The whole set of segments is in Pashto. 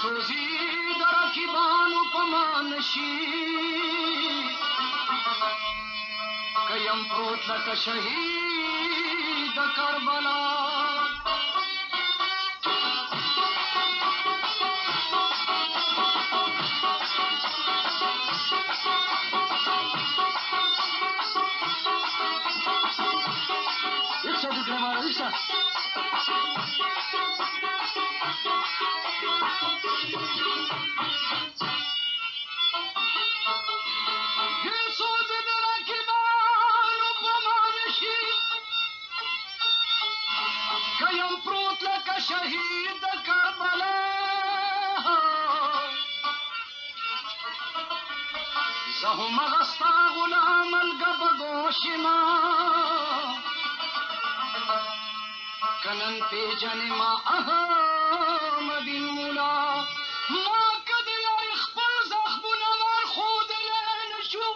سوزي د رقیبانو په مان شي که یم پروت لکه شهید د کربلا Irsa, du Gramar, Irsa. شهید کربلا زهم غستا غلام الگبگوشما کنن پیجن ما احمد مولا ما کد یاری خپل زخمون ور خود لنشو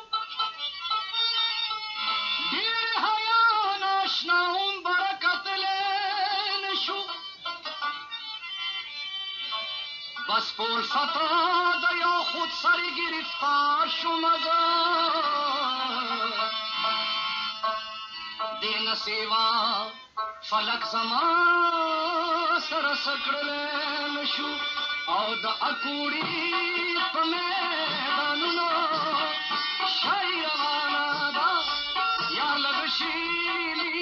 دیر حیان آشناهم برکت لنشو بس پول ستا د یا خود سری گرفتار شو مگر دین سیوا فلک زما سر سکړل شو او د اکوړي په میدانونو شای روانه ده یا لږ شیلي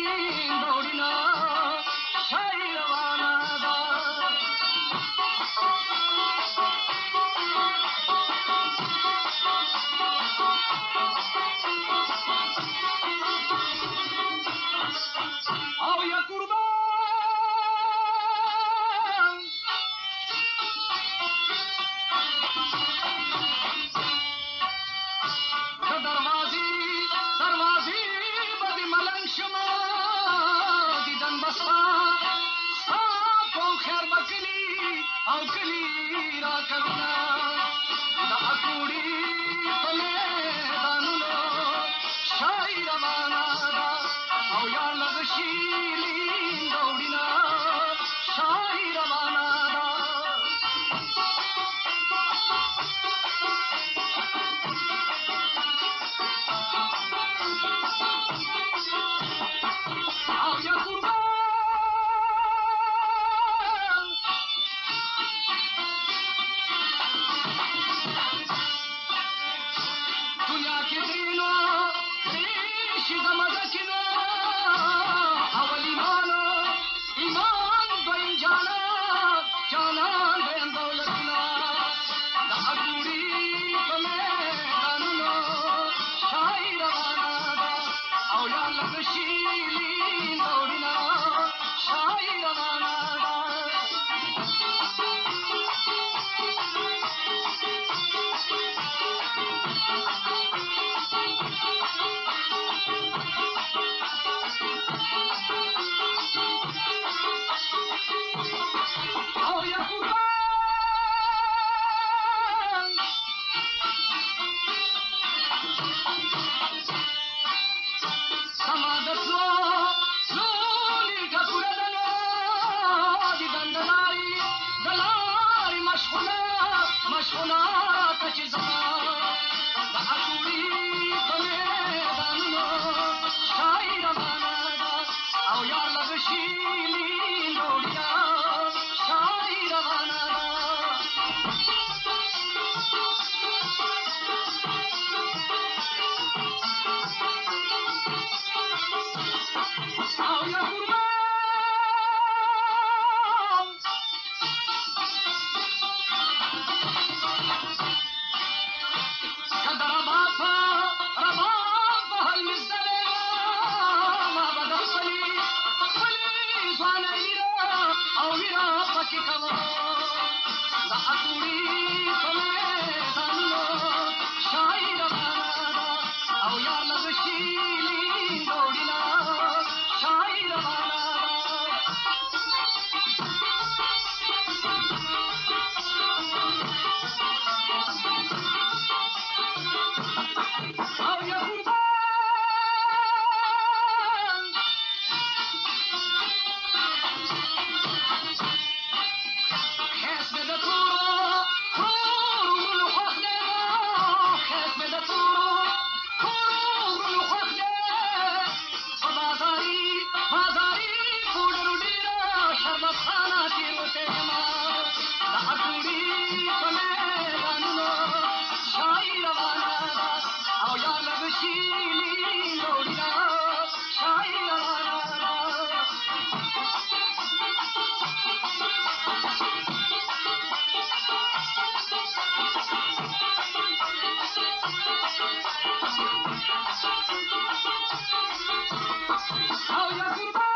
دوړینا شای روانه ده او یا قربان د دروازې بدې ملنګ شمه دیدن بستا ستا په خیر به کلي او کلي را کوینه د اکوړي په میدانونو شای روانه ده او یا لږ شیلي دوړینا شای روانه ده او یا قربان دنیا کې درینو ریشي د مزکینو اول ایمان دویم جانان دویم دولتنا د اکوړي په میدانونو شای روانه ده او یا لږ شیلي دوړینا شای روانه ده او یا قربان زما د تلو نیټه پوره ده نو دیدن د لارې مشغوله که چې زما د اکوړي په میدانونو شای روانه ده او یا لږ شیلي دوړینا شای روانه ده او یا قربان که د رباب په حل مزدلې ما به د خپلې ځوانۍ او ویره پکې کوم د اکوړي په میدانونو شای روانه ده او یا لږ شیلي دوړینا شای روانه ده او یا قربان حسب د تورو شربت خانه تیروتېږمه د اکوړي په میدانونو شاعري روانه ده او یار لږ شیلي لوړي ده شاعري روانه ده او یا قربان